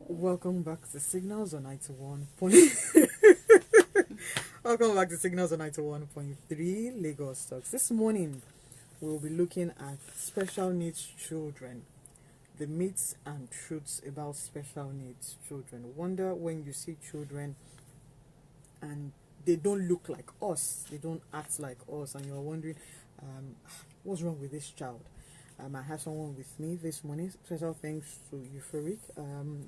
Welcome back to Signals on 91. Welcome back to Signals on 91.3 Lagos Talks. This morning, we'll be looking at special needs children, the myths and truths about special needs children. Wonder when you see children and they don't look like us, they don't act like us, and you're wondering, what's wrong with this child? I have someone with me this morning. Special thanks to Euphoric,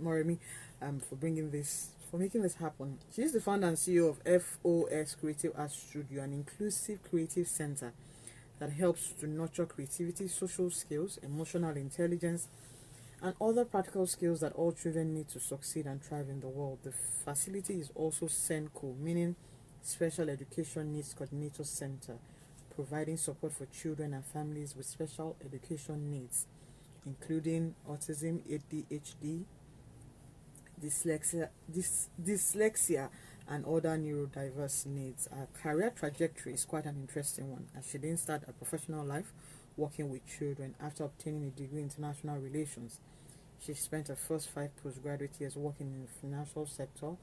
Moremi, for making this happen. She's the founder and CEO of FOS Creative Art Studio, an inclusive creative center that helps to nurture creativity, social skills, emotional intelligence, and other practical skills that all children need to succeed and thrive in the world. The facility is also SENCO, meaning Special Education Needs Coordinator Center, providing support for children and families with special education needs, including autism, ADHD, dyslexia, and other neurodiverse needs. Her career trajectory is quite an interesting one, as she didn't start a professional life working with children. After obtaining a degree in international relations, she spent her first 5 postgraduate years working in the financial sector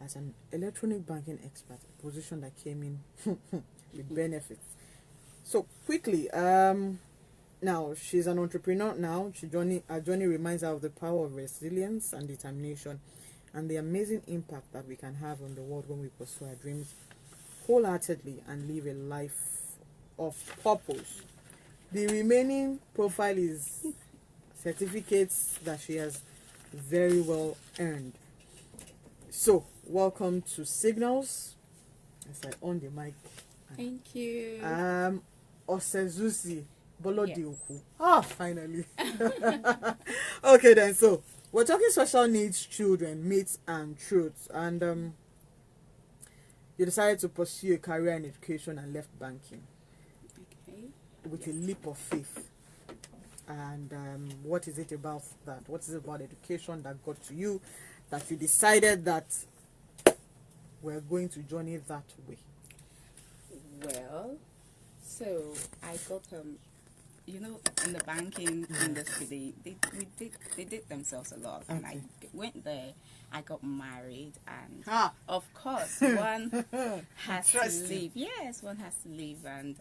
as an electronic banking expert, a position that came in with benefits. So quickly, now she's an entrepreneur now. Her journey reminds her of the power of resilience and determination, and the amazing impact that we can have on the world when we pursue our dreams wholeheartedly and live a life of purpose. The remaining profile is certificates that she has very well earned. So, welcome to Signals. As I on the mic. Thank you. Osezusi, Bolodeoku. Yes. Finally. Okay then, so we're talking special needs children, myths and truths. And you decided to pursue a career in education and left banking. Okay. With a leap of faith. And what is it about that? What is it about education that got to you, that you decided that we're going to journey that way? Well, so I got in the banking industry, they did themselves a lot, and I went there. I got married, and of course, one has to leave. Yes, one has to leave, and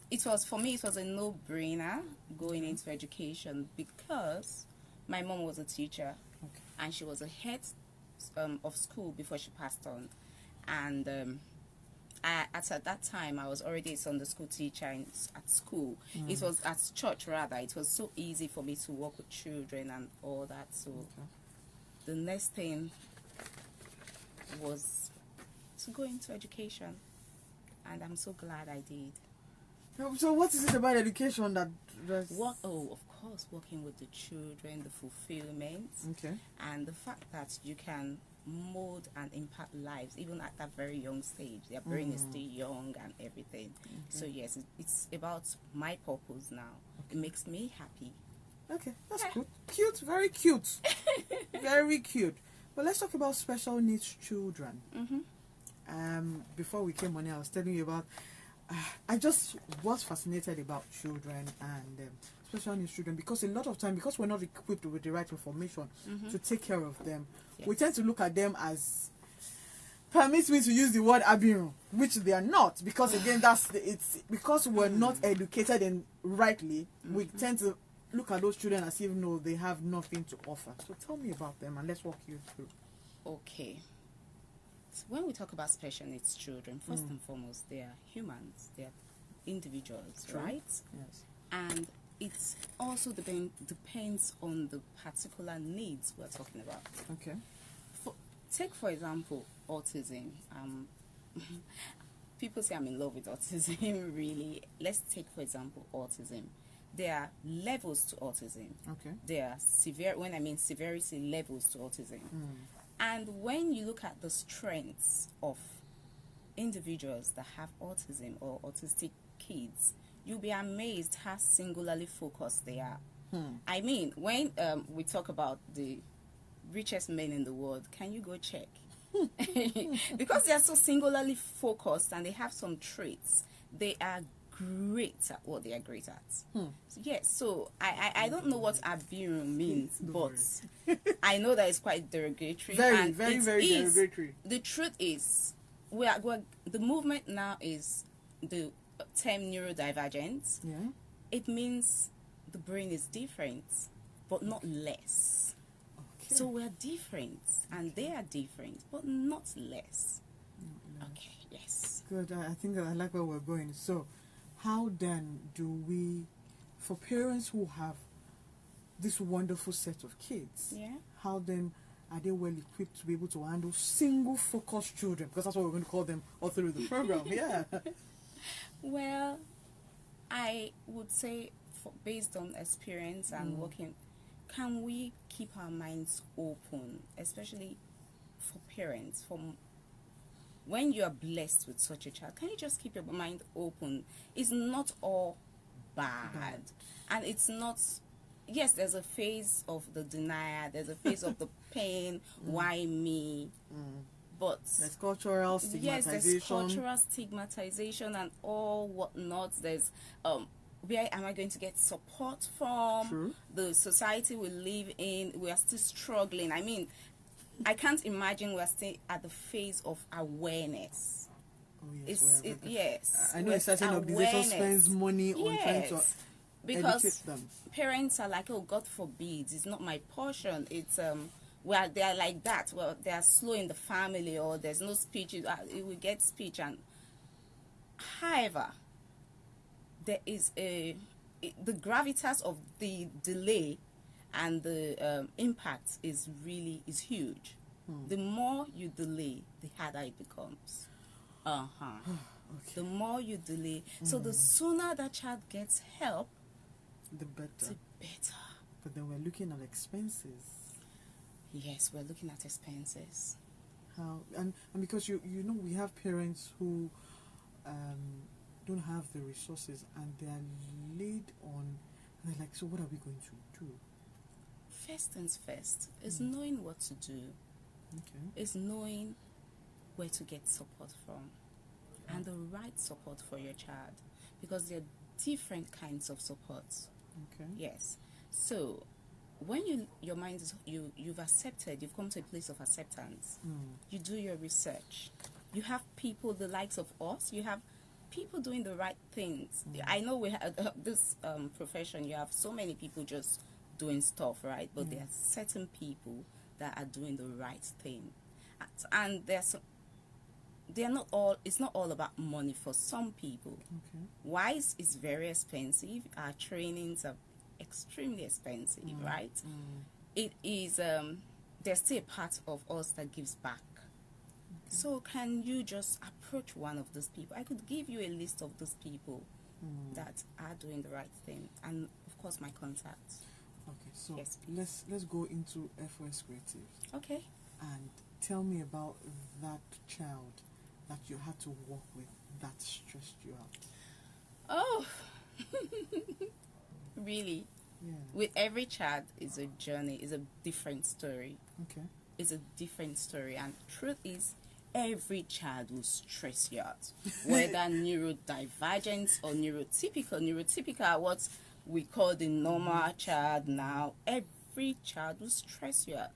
it was a no-brainer going into education because my mom was a teacher, and she was a head of school before she passed on, and at that time I was already a Sunday school teacher at school. It was at church rather. It was so easy for me to work with children and all that. So the next thing was to go into education, and I'm so glad I did. So what is it about education that of course, working with the children, the fulfillment, and the fact that you can mold and impact lives even at that very young stage. Their brain is still young and everything. So yes, it's about my purpose now. It makes me happy. Okay, that's good. Cute, very cute. Very cute. But let's talk about special needs children. Before we came on here, I was telling you about I just was fascinated about children and special needs children, because a lot of time, because we're not equipped with the right information to take care of them, we tend to look at them as, permits me to use the word abiru, which they are not, because again it's because we're not educated and rightly, we tend to look at those children as if no, they have nothing to offer. So tell me about them and let's walk you through. Okay. So when we talk about special needs children, first and foremost, they are humans, they are individuals, right? Yes. And it also depends on the particular needs we're talking about. Okay. Take for example, autism. People say I'm in love with autism, really. Let's take for example autism. There are levels to autism. Okay. There are when I mean severity, levels to autism. And when you look at the strengths of individuals that have autism or autistic kids, you'll be amazed how singularly focused they are. I mean, when we talk about the richest men in the world, can you go check? Because they are so singularly focused and they have some traits. They are great at what they are great at. Yes, so I don't know what abiru means, but I know that it's quite derogatory. Very derogatory. The truth is, the movement now is the term neurodivergent. Yeah. It means the brain is different, but not less. Okay. So we're different, and they are different, but not less. Okay, yes. Good. I think I like where we're going. So, how then do we, for parents who have this wonderful set of kids, Yeah. how then are they well equipped to be able to handle single focused children? Because that's what we're going to call them all through the program. Yeah. Well, I would say, based on experience and working, can we keep our minds open, especially for parents? When you are blessed with such a child, can you just keep your mind open? It's not all bad. And it's not, yes, there's a phase of the denial, there's a phase of the pain, why me? But There's cultural stigmatization. yes, there's cultural stigmatization and all whatnot. There's where am I going to get support from? True. The society we live in, we are still struggling. I mean, I can't imagine we're still at the phase of awareness. Oh, yes. Yes. I know a certain organization spends money on trying to because educate them. parents are like, oh, God forbid, it's not my portion. It's where they are like that. Well, they are slow in the family, or there's no speech. It will get speech, and however, there is the gravitas of the delay and the impact is huge. The more you delay, the harder it becomes. Okay. The more you delay, so the sooner that child gets help, The better. the better. But then we're looking at expenses. Yes, we're looking at expenses. How and because you know we have parents who don't have the resources and they are laid on. And they're like, so what are we going to do? First things first is knowing what to do. Okay. Is knowing where to get support from, and the right support for your child, because there are different kinds of support. Okay. Yes. So when your mind is you've accepted, you've come to a place of acceptance. You do your research. You have people the likes of us. You have people doing the right things. I know we have this profession. You have so many people just doing stuff, right? But there are certain people that are doing the right thing, and they're not all. It's not all about money for some people. Okay. Wise is very expensive. Our trainings are extremely expensive, right? It is. There's still a part of us that gives back. So can you just approach one of those people? I could give you a list of those people that are doing the right thing, and of course my contacts. Okay, so Yes, let's go into FOS Creatives Okay. and tell me about that child that you had to work with that stressed you out. Oh, really? Yeah. With every child is a journey, is a different story. Okay. It's a different story, and truth is, every child will stress you out, whether neurodivergent or neurotypical. Neurotypical are what we call the normal child now. Every child will stress you out.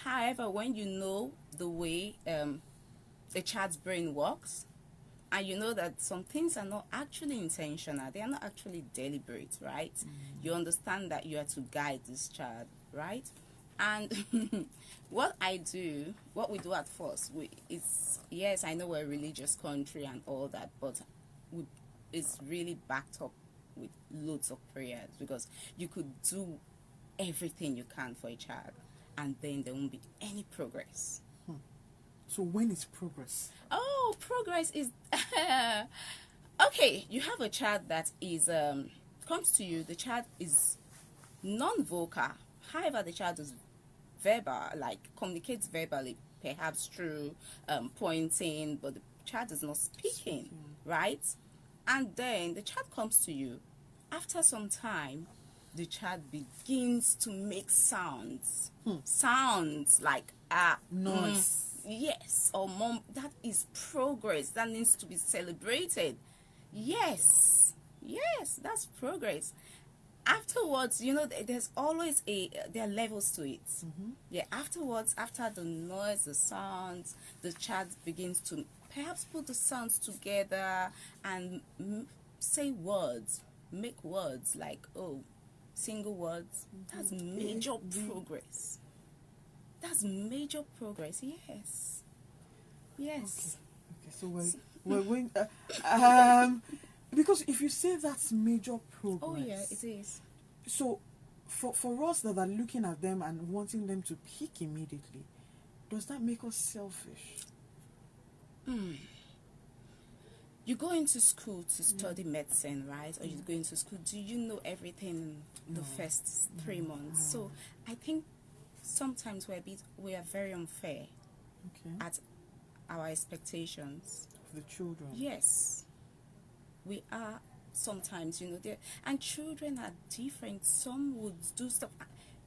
However, when you know the way a child's brain works, and you know that some things are not actually intentional, they are not actually deliberate, right? You understand that you are to guide this child, right? And what we do at first, yes, I know we're a religious country and all that, but it's really backed up with loads of prayers, because you could do everything you can for a child, and then there won't be any progress. So when is progress? Oh, progress is okay. You have a child that is comes to you. The child is non-vocal. However, the child is verbal, like communicates verbally, perhaps through pointing, but the child is not speaking, right? And then the child comes to you. After some time, the child begins to make sounds. Sounds like Noise. Yes, or mom. That is progress. That needs to be celebrated. Yes. Yes, that's progress. Afterwards, there's always there are levels to it. Yeah, afterwards, after the noise, the sounds, the child begins to perhaps put the sounds together and say words, make words like, single words. That's major progress. That's major progress. Yes. Yes. Okay. So we're going. Because if you say that's major progress. Oh yeah, it is. So, for us that are looking at them and wanting them to peak immediately, does that make us selfish? You go into school to study medicine, right? Or you go into school, do you know everything in the first 3 months? So I think sometimes we are very unfair at our expectations. Of the children? Yes. We are sometimes, and children are different. Some would do stuff.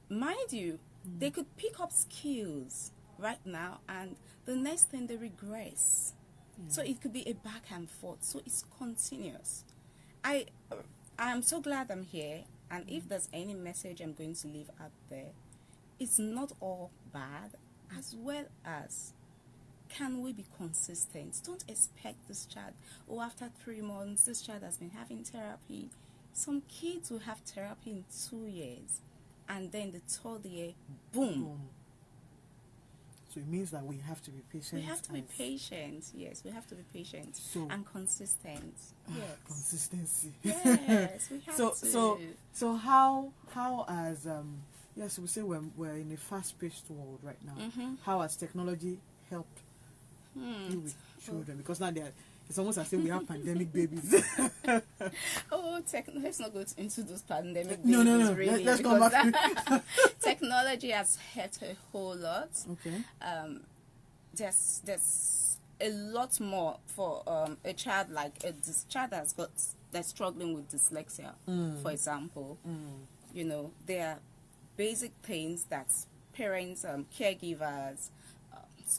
Mind you, they could pick up skills right now and the next thing they regress. So it could be a back and forth. So it's continuous. I am so glad I'm here, and if there's any message I'm going to leave out there, it's not all bad, as well as can we be consistent? Don't expect this child, after 3 months, this child has been having therapy. Some kids will have therapy in 2 years, and then the 3rd year, boom. So it means that we have to be patient. We have to be patient, yes. We have to be patient and consistent. Yes. Consistency. Yes, we have to. So how as yes, we say we're in a fast-paced world right now. How has technology helped you with children? Because now it's almost as if we have pandemic babies. Let's not go into those pandemic babies. No. Really, let's come back. Technology has helped a whole lot. Okay. There's a lot more for a child this child that's struggling with dyslexia, for example. There are basic things that parents, caregivers,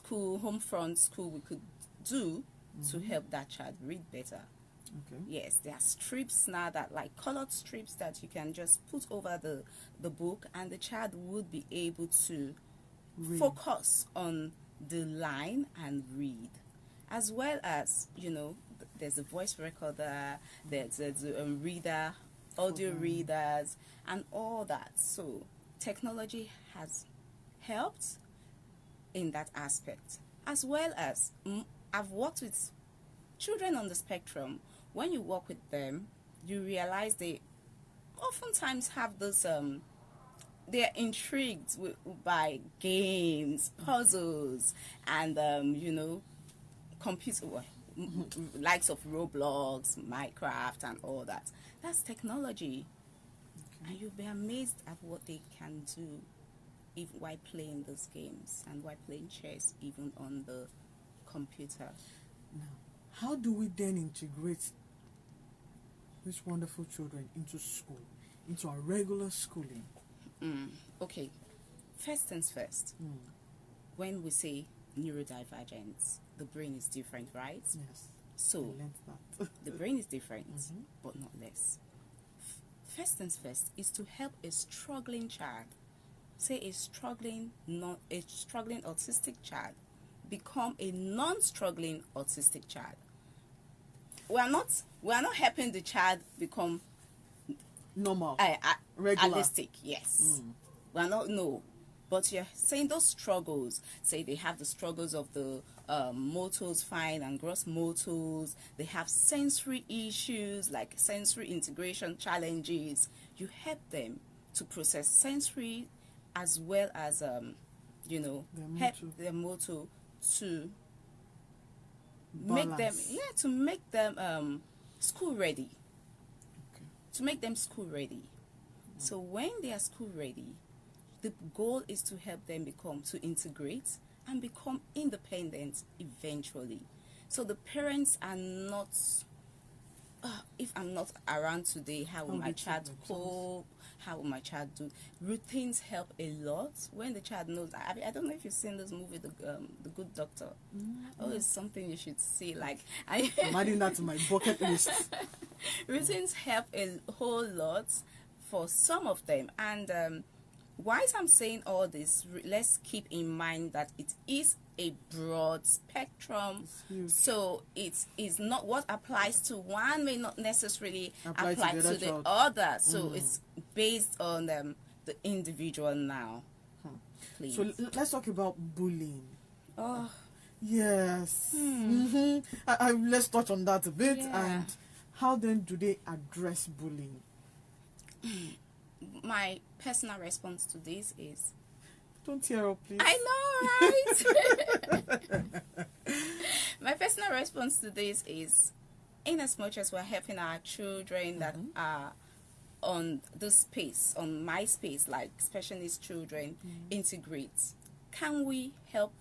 home front school we could do to help that child read better. Okay. Yes, there are strips now colored strips that you can just put over the book, and the child would be able to focus on the line and read. As well as, there's a voice recorder, there's a reader, audio readers, and all that. So technology has helped in that aspect. As well as, I've worked with children on the spectrum. When you work with them, you realize they oftentimes have this, they're intrigued by games, puzzles, and, computer, likes of Roblox, Minecraft, and all that. That's technology. And you'll be amazed at what they can do while playing those games and while playing chess, even on the computer. Now, how do we then integrate these wonderful children into school, into our regular schooling? Okay, first things first. When we say neurodivergence, the brain is different, right? Yes. So I learned that. the brain is different, but not less. First things first is to help a struggling child, say a struggling autistic child, become a non-struggling autistic child. We are not helping the child become normal, regular, realistic. Yes, we are not. No, but you're saying those struggles. Say they have the struggles of the motors, fine and gross motors. They have sensory issues like sensory integration challenges. You help them to process sensory as well as help their motor to make them school ready. Okay. To make them school ready. So when they are school ready, the goal is to help them to integrate and become independent eventually. So the parents are not, if I'm not around today, how will my child cope? how will my child do? Routines help a lot when the child knows. I don't know if you've seen this movie, the Good Doctor. Oh, it's something you should see. Like I'm adding that to my bucket list. Routines help a whole lot for some of them, and whilst I'm saying all this, let's keep in mind that it is a broad spectrum, so it is not what applies to one may not necessarily apply to the other. So it's based on the individual now. Please. So let's talk about bullying. Oh yes. Let's touch on that a bit. And how then do they address bullying? My personal response to this is, don't tear up, please. I know, right? My personal response to this is, in as much as we're helping our children that are on this space, on my space, like special needs children, integrate, can we help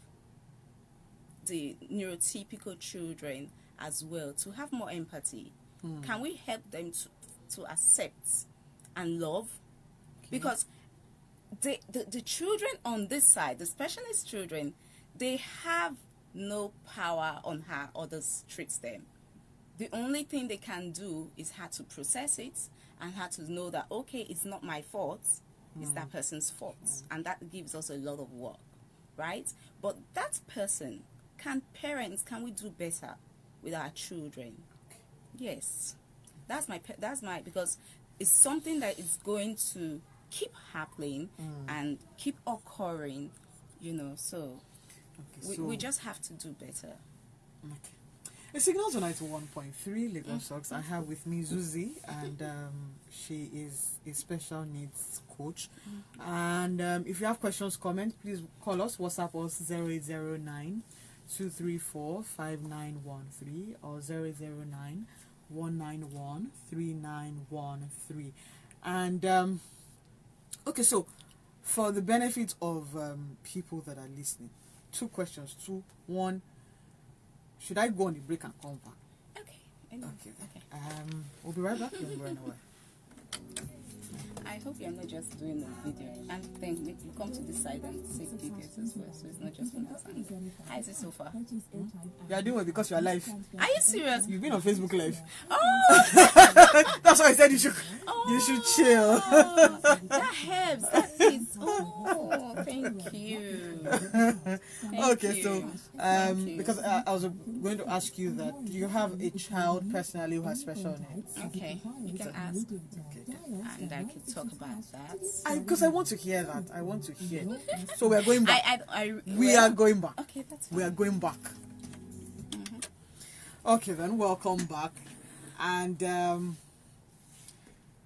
the neurotypical children as well to have more empathy? Can we help them to accept and love? Because the children on this side, the special needs children, they have no power on how others treat them. The only thing they can do is how to process it and how to know that, okay, it's not my fault, it's that person's fault. And that gives us a lot of work, right? But that person, can we do better with our children? Yes. That's my, because it's something that is going to keep happening and keep occurring, so, we just have to do better. Okay. It signals on 91.3 Lagos Talks. I have with me Zuzi, and she is a special needs coach. And if you have questions, comments, please call us. WhatsApp us 0809 234 5913 or 009 191 3913. And okay, so for the benefit of people that are listening, 2 questions. 1, should I go on the break and come back? Okay. We'll be right back. Don't go anywhere. I hope you're not just doing a video, and then you come to this side and take details as well, so it's not just one person. How is it so far? You are doing it because you are live. Are you serious? You've been on Facebook Live. Oh! That's why I said you should chill. That helps. That is. Oh, thank you. Okay, so because I was going to ask you that, do you have a child personally who has special needs? Okay, you can ask. And I can talk about that. Because I want to hear that. I want to hear. So we are going back. We are going back. Okay, that's fine. We are going back. Okay, then welcome back. And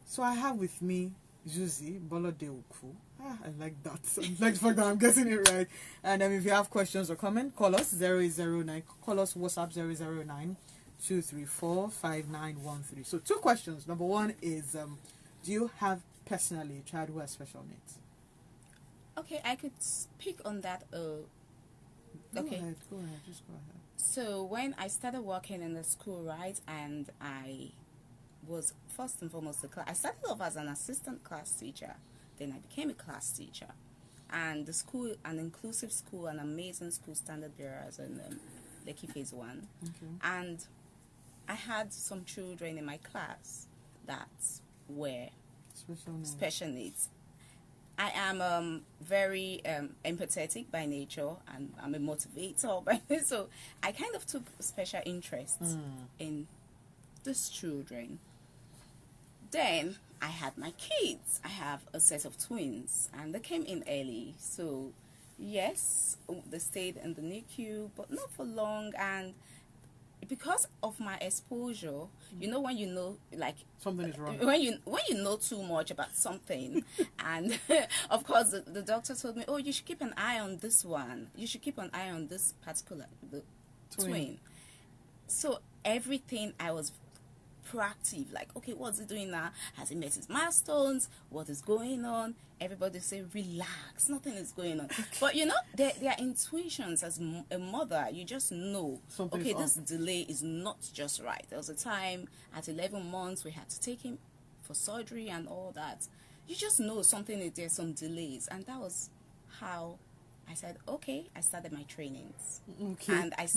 so I have with me Zuzi Bolodeoku. I like that. I like the fact that I'm getting it right. And if you have questions or comment, call us 0809. Call us WhatsApp 009 234 5913. So 2 questions. Number 1 is, do you have personally a child who has special needs? Okay, I could speak on that. Okay. Go ahead. Just go ahead. So when I started working in the school, right, and I was first and foremost I started off as an assistant class teacher. Then I became a class teacher. And the school, an inclusive school, an amazing school, standard bearers in Lekki Phase 1. Okay. And I had some children in my class that were special needs. I am very empathetic by nature, and I'm a motivator by nature, so I kind of took special interest in these children. Then I had my kids. I have a set of twins, and they came in early. So yes, they stayed in the NICU, but not for long. And because of my exposure, when you know, like, something is wrong. When you know too much about something, and of course the doctor told me, oh, you should keep an eye on this one. You should keep an eye on this particular twin. So everything I was proactive, like, okay, what's he doing now? Has he met his milestones? What is going on? Everybody say, relax, nothing is going on. But there are intuitions. As a mother, you just know, something okay, this delay is not just right. There was a time at 11 months we had to take him for surgery and all that. you just know something is there, some delays. And that was how I said, okay, I started my trainings. Okay. And I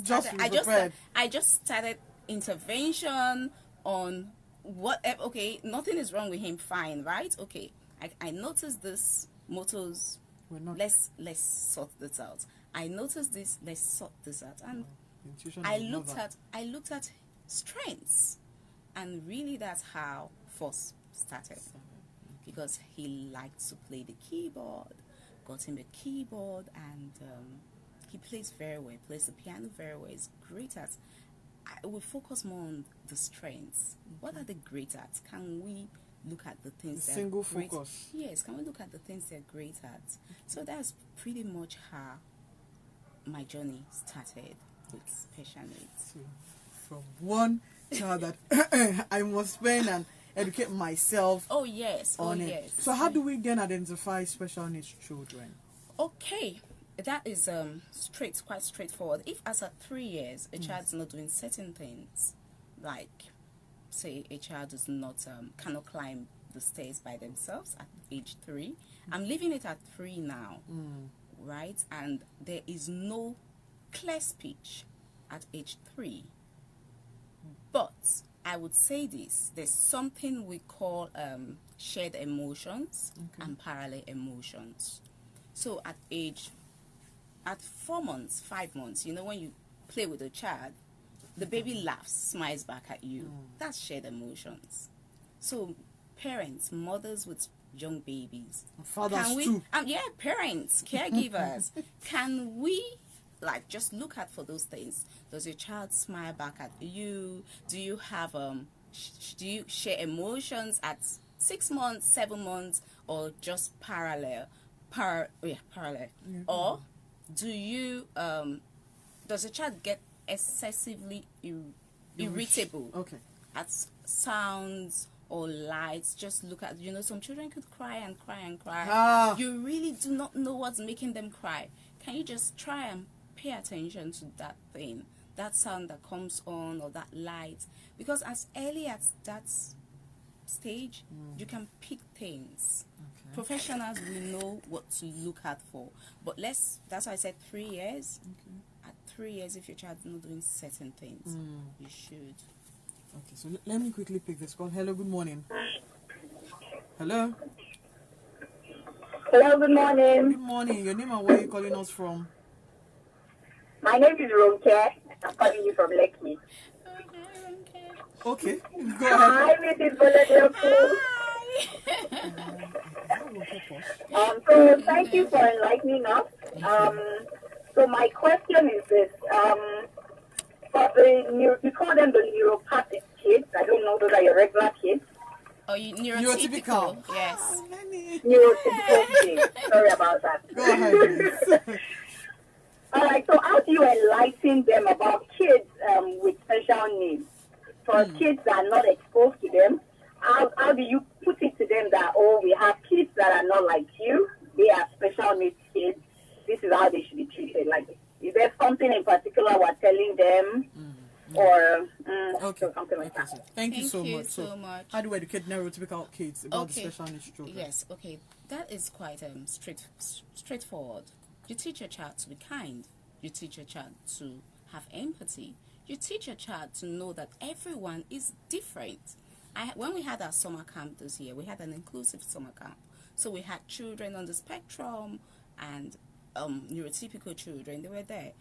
just started intervention on what, okay, nothing is wrong with him, fine, right? Okay, I noticed this, motors, let's sort this out. I noticed this, let's sort this out. And I looked at strengths, and really that's how FOSS started, because he liked to play the keyboard. Got him a keyboard, and he plays very well. He plays the piano very well. He's great at. We focus more on the strengths. What are they great at? Can we look at the things they're single great? focus. Yes, can we look at the things they're great at? So that's pretty much how my journey started with special needs. So, from one child that I must spend and educate myself. Oh yes, on it. yes. So how do we then identify special needs children? Okay, that is quite straightforward. If as at 3 years a child's not doing certain things, like say a child is not cannot climb the stairs by themselves at age 3, I'm leaving it at 3 now, right? And there is no clear speech at age 3, but I would say this, there's something we call shared emotions and parallel emotions. So at 4 months, 5 months, you know, when you play with a child, the baby laughs, smiles back at you. That's shared emotions. So parents, mothers with young babies, Fathers too. Parents, caregivers, can we like just look at for those things? Does your child smile back at you? Do you have do you share emotions at 6 months, 7 months, or just parallel? Parallel. Or do you does a child get excessively irritable at sounds or lights? Just look at, you know, some children could cry and cry and cry. You really do not know what's making them cry. Can you just try and pay attention to that thing, that sound that comes on, or that light? Because as early as that stage, you can pick things. Professionals will know what to look at for. But that's why I said 3 years. At 3 years, if your child's not doing certain things, you should. Okay, so let me quickly pick this call. Hello, good morning. Hello. Hello, good morning. Good morning. Your name and where are you calling us from? My name is Ronke. I'm calling you from Lekki. Okay, go Hi, ahead. Mrs. Bolodeoku. So thank you for enlightening us. So my question is this. For you call them the neuropathic kids. I don't know, those are your regular kids. Oh, neurotypical. Yes. Neurotypical kids. Sorry about that. Go ahead. All right, so how do you enlighten them about kids with special needs? For kids that are not exposed to them, how do you put it to them that, oh, we have kids that are not like you, they are special needs kids, this is how they should be treated? Like, is there something in particular we're telling them? Or something like that? Thank you so much. How do we educate neurotypical kids about the special needs children? Yes, okay. That is quite straightforward. You teach your child to be kind. You teach your child to have empathy. You teach your child to know that everyone is different. When we had our summer camp this year, we had an inclusive summer camp. So we had children on the spectrum and neurotypical children, they were there.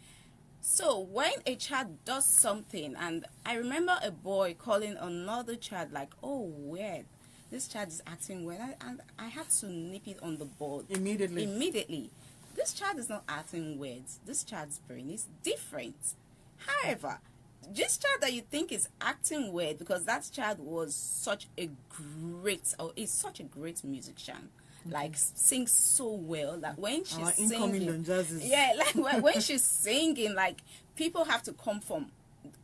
So when a child does something, and I remember a boy calling another child like, oh, weird, this child is acting weird, and I had to nip it on the board. Immediately. This child is not acting weird. This child's brain is different. However, this child that you think is acting weird because that child was such a is such a great musician. Like sings so well that when she's singing, like when she's singing, like people have to come from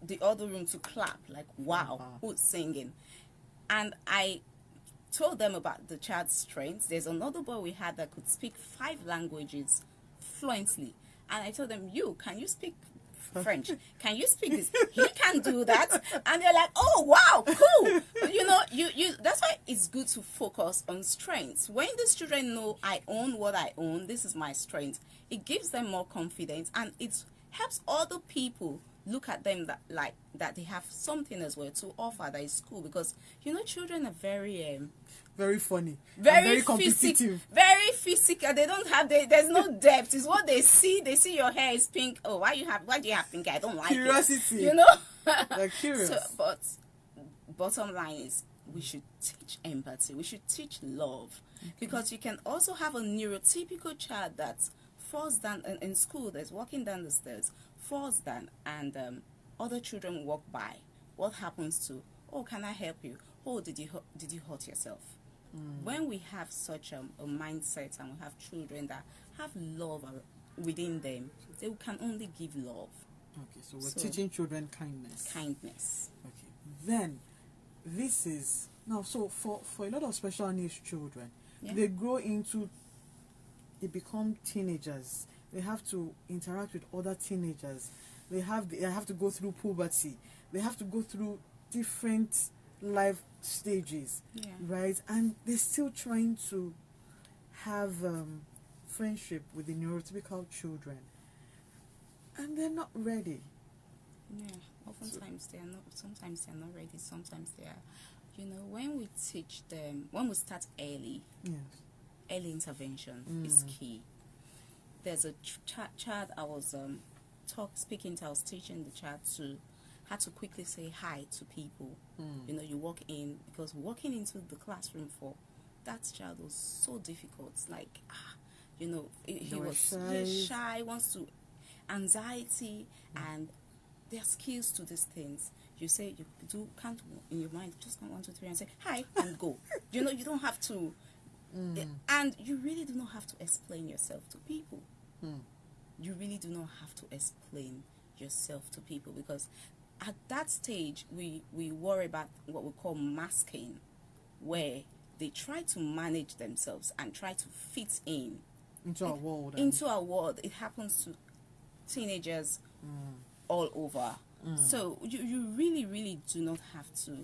the other room to clap. Like, wow, who's singing? And I told them about the child's strengths. There's another boy we had that could speak 5 languages fluently, and I told them, can you speak French. Can you speak this? He can do that. And you're like, oh, wow, cool. You know, you. That's why it's good to focus on strengths. When these children know I own what I own, this is my strength, it gives them more confidence, and it helps other people look at them that they have something as well to offer that is cool. Because, you know, children are very very funny, very competitive, very physical. They don't have there's no depth. It's what they see. They see your hair is pink. Oh, why do you have pink hair? I don't like curiosity. it. You know, they're curious. So, but bottom line is we should teach empathy. We should teach love, because you can also have a neurotypical child that falls down in school. That's walking down the stairs, falls down, and other children walk by. What happens to? Oh, can I help you? Oh, did you hurt yourself? When we have such a mindset, and we have children that have love within them, they can only give love. Okay, so we're teaching children kindness. Kindness. Okay, then this is now, so for a lot of special needs children, they grow into, they become teenagers. They have to interact with other teenagers. They have to go through puberty. They have to go through different life stages, right? And they're still trying to have friendship with the neurotypical children, and they're not ready. Yeah, oftentimes they are not. Sometimes they are not ready. Sometimes they are. You know, when we teach them, when we start early, early intervention is key. There's a child I was speaking to. I was teaching the child to had to quickly say hi to people. You know, you walk in, because walking into the classroom for that child was so difficult. Like, you know, he was shy, wants to, anxiety, and there's skills to these things. You say, you do count in your mind, just count 1, 2, 3, and say hi and go. You know, you don't have to, and you really do not have to explain yourself to people. You really do not have to explain yourself to people, because at that stage we worry about what we call masking, where they try to manage themselves and try to fit in into our world. It happens to teenagers all over. So you really, really do not have to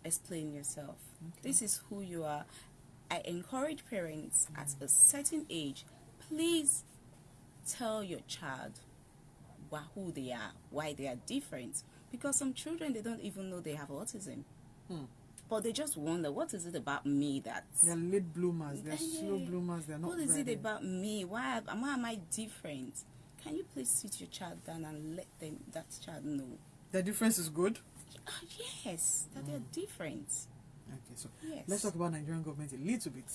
explain yourself. This is who you are. I encourage parents at a certain age, please tell your child who they are, why they are different. Because some children, they don't even know they have autism. But they just wonder, what is it about me that... They're late bloomers, they're slow bloomers, they're not What is ready. it about me? Why am I different? Can you please sit your child down and let that child know? The difference is good? Yes, that they're different. Okay, so Yes. let's talk about Nigerian government a little bit.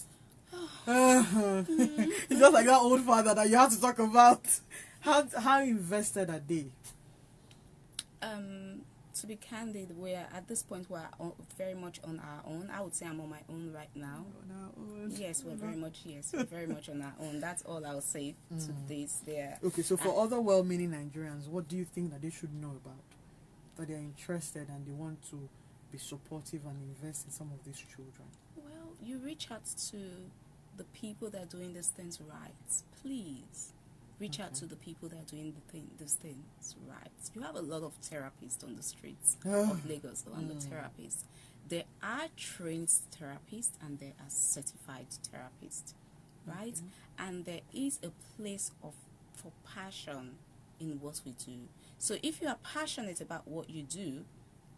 It's just like that old father that you have to talk about. How invested are they? To be candid, we're at this point we're very much on our own. I would say I'm on my own right now. On our own. Yes, we're very much on our own. That's all I'll say to this. There. Okay, so for other well-meaning Nigerians, what do you think that they should know about? That they're interested and they want to be supportive and invest in some of these children? Well, you reach out to the people that are doing these things right. Please reach out to the people that are doing these things right. You have a lot of therapists on the streets of Lagos, the therapists. There are trained therapists and there are certified therapists, right? And there is a place for passion in what we do. So if you are passionate about what you do,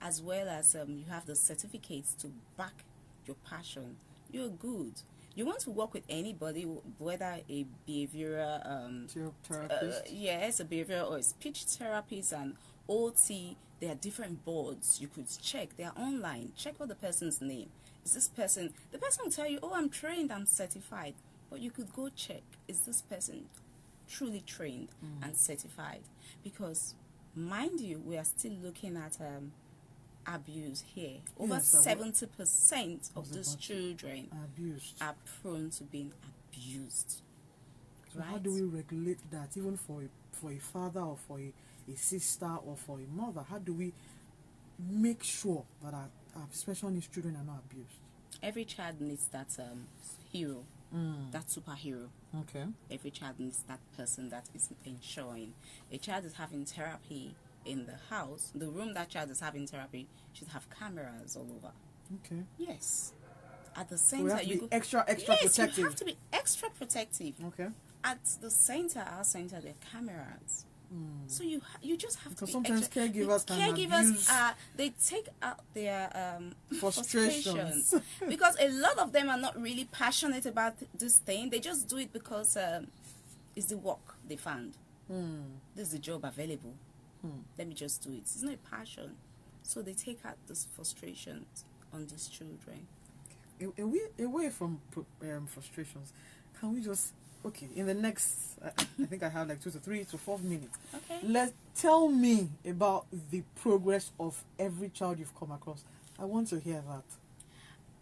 as well as you have the certificates to back your passion, you're good. You want to work with anybody, whether a behavioral therapist? yes, a behavioral or a speech therapist and OT. There are different boards you could check. They are online. Check out the person's name. Is this person? The person will tell you, "Oh, I'm trained, I'm certified." But you could go check: is this person truly trained and certified? Because, mind you, we are still looking at abuse here. Over 70% of these children are prone to being abused. So how do we regulate that, even for a father or for a sister or for a mother? How do we make sure that our special needs children are not abused? Every child needs that hero. that superhero. Okay. Every child needs that person that is ensuring. A child is having therapy in the house. The room that child is having therapy should have cameras all over. Okay. Yes. At the So we center, have to you be go, extra yes, protective. you have to be extra protective. Okay. At the center, our center, there are cameras. So you just have Because to be sometimes extra. caregivers can abuse Caregivers they take out their frustrations. frustrations because a lot of them are not really passionate about this thing. They just do it because it's the work they found. This is the job available. Let me just do it. It's not a passion. So they take out this frustrations on these children. Away from frustrations, can we just in the next I think I have like 2 to 3 to 4 minutes. Okay. Tell me about the progress of every child you've come across. I want to hear that.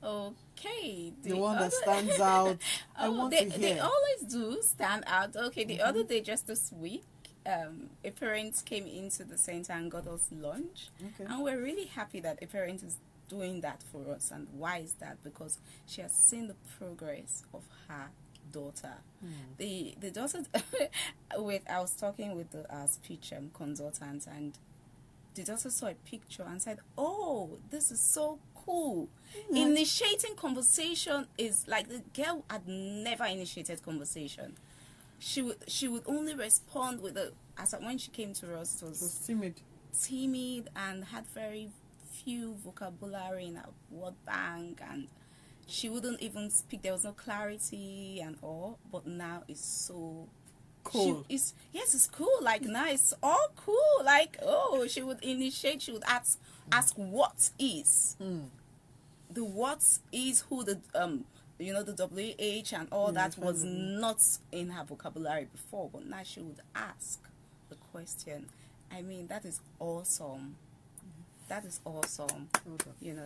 Okay. The one that stands out. I want to hear. They always do stand out. Okay, the other day, just this week, a parent came into the center and got us lunch. Okay. And we're really happy that a parent is doing that for us. And why is that? Because she has seen the progress of her daughter. The daughter, I was talking with our speech consultant, and the daughter saw a picture and said, "Oh, this is so cool." Initiating conversation is like the girl had never initiated conversation. She would only respond with when she came to us, it was timid and had very few vocabulary in her word bank, and she wouldn't even speak. There was no clarity and all. But now it's so cool. Yes, it's cool. Like now it's all cool. Like she would initiate. She would ask what is. The what is who the the WH and all that was not in her vocabulary before, but now she would ask the question. I mean, that is awesome. That is awesome.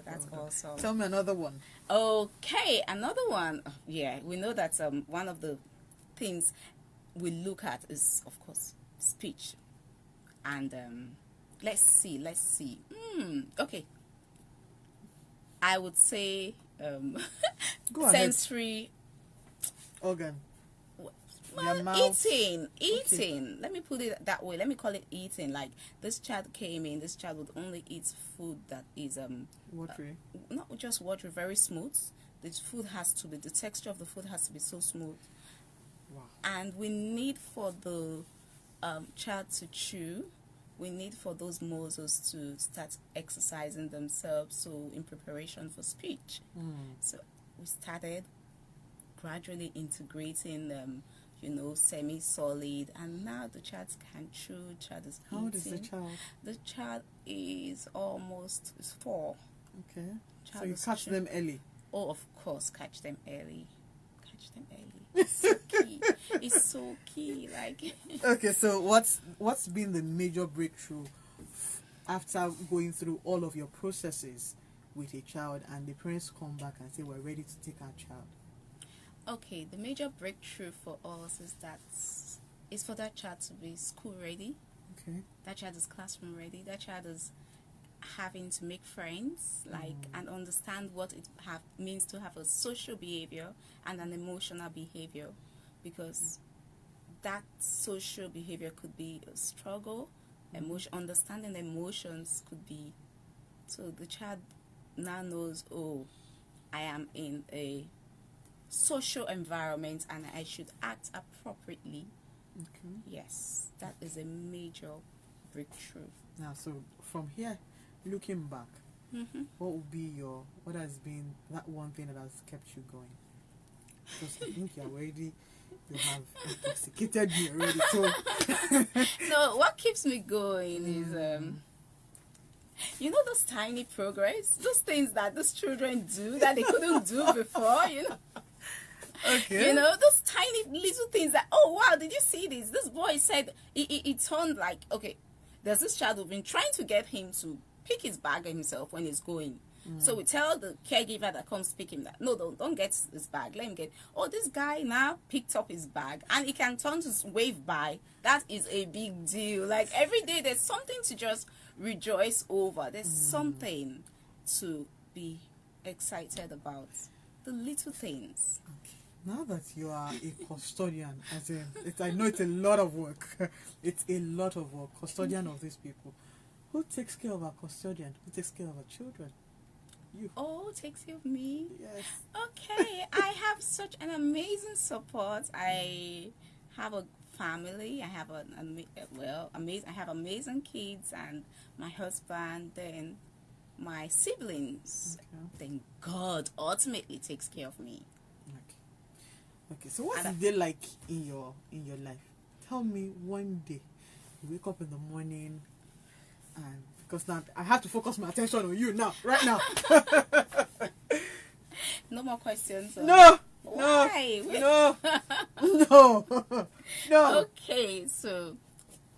That's awesome. Tell me another one. Okay, another one. Yeah, we know that one of the things we look at is, of course, speech. And let's see. Okay. I would say Go sensory organ. Well, eating. Okay. Let me put it that way. Let me call it eating. Like this child came in. This child would only eat food that is watery. Not just watery, very smooth. The texture of the food has to be so smooth. Wow. And we need for the child to chew. We need for those muscles to start exercising themselves. So in preparation for speech. So we started gradually integrating them. Semi-solid, and now the child can chew. Child is eating. How old is the child? The child is almost 4. Okay. Child so you catch them early. Oh, of course, catch them early. It's so key. It's so key. Like. Okay, so what's been the major breakthrough after going through all of your processes with a child, and the parents come back and say we're ready to take our child? Okay, the major breakthrough for us is for that child to be school ready. Okay. That child is classroom ready. That child is having to make friends, and understand what it means to have a social behavior and an emotional behavior, because that social behavior could be a struggle. Understanding emotions could be. So the child now knows, I am in a social environment and I should act appropriately. Okay. Yes, that is a major breakthrough. Now, so from here, looking back, what has been that one thing that has kept you going? Because I think you have intoxicated me already. So no, what keeps me going is those tiny progress, those things that those children do that they couldn't do before, Okay. Those tiny little things that, wow, did you see this? This boy said, he turned like, okay, there's this child who've been trying to get him to pick his bag himself when he's going. So we tell the caregiver that comes pick him that, no, don't get his bag. Let him get, this guy now picked up his bag and he can turn to wave by. That is a big deal. Like every day there's something to just rejoice over. There's something to be excited about. The little things. Okay. Now that you are a custodian, as in, I know it's a lot of work. It's a lot of work. Custodian of these people. Who takes care of our custodian? Who takes care of our children? You. Oh, takes care of me? Yes. Okay, I have such an amazing support. I have a family. I have I have amazing kids and my husband. Then my siblings. Okay. Then God ultimately takes care of me. Okay. So what's the day like in your life? Tell me one day. You wake up in the morning, and because now I have to focus my attention on you now, right now. No more questions. No. Why? No. Okay, so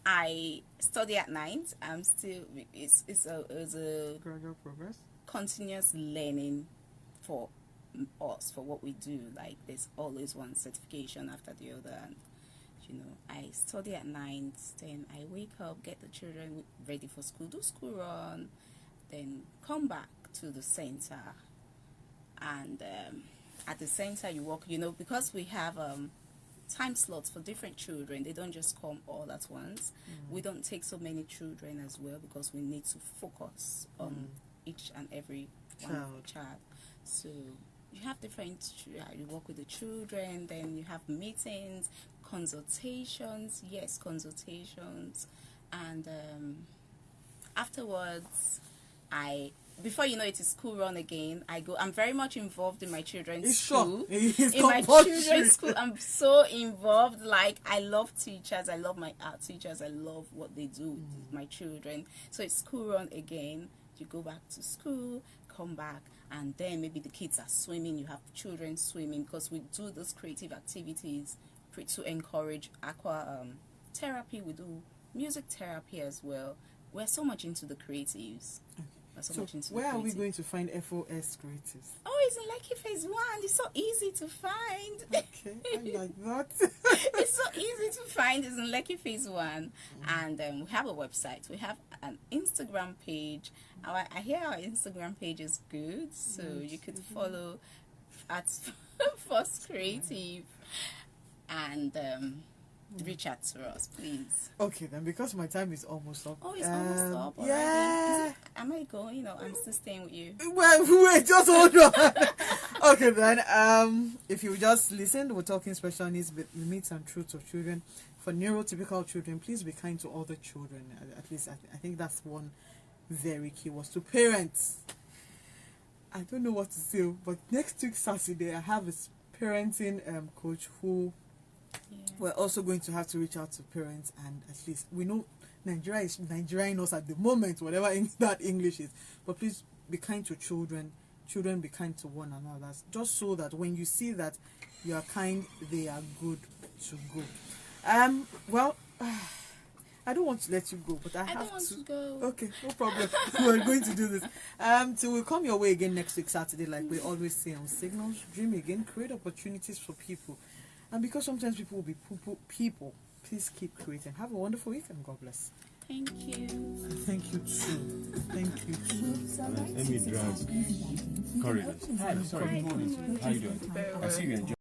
I study at night. I'm still it's a Gradual progress. continuous learning for us for what we do. Like there's always one certification after the other, and I study at night. Then I wake up, get the children ready for school, do school run, then come back to the center, and at the center you work. Because we have time slots for different children. They don't just come all at once. We don't take so many children as well because we need to focus on each and every child. So you have different, you work with the children, then you have meetings, consultations, and afterwards, before you know it is school run again, I'm very much involved in my children's school. In my children's school, I'm so involved. Like, I love teachers, I love my art teachers, I love what they do with my children. So it's school run again, you go back to school, come back, and then maybe the kids are swimming, you have children swimming, because we do those creative activities to encourage aqua therapy. We do music therapy as well. We're so much into the creatives. So where are we going to find FOS creatives? Oh, it's in Lekki Phase 1. It's so easy to find. Okay, I like that. It's so easy to find. It's in Lekki Phase 1. And we have a website. We have an Instagram page. I hear our Instagram page is good. So you could follow at First Creative and reach out to us, please. Okay, then, because my time is almost up. Oh, it's almost up already. Yeah. Am I going? I'm still staying with you. Wait, just hold on. Okay, then, if you just listened, we're talking special needs, but myths and truths of children. For neurotypical children, please be kind to all the children. At least, I think that's one very key was to parents. I don't know what to say, but next week, Saturday, I have a parenting coach who we're also going to have to reach out to parents, and at least we know Nigeria is Nigerian us at the moment, whatever that English is. But please be kind to children. Children, be kind to one another. Just so that when you see that you are kind, they are good to go. Well, I don't want to let you go, but I have don't want to go. Okay, no problem. We're going to do this. So we'll come your way again next week, Saturday, like we always say on Signals. Dream again, create opportunities for people. And because sometimes people will be people, please keep creating. Have a wonderful week and God bless. Thank you. Thank you too. Thank you too. Let me drive corridors. Hi, sorry. How you doing? I see you enjoy.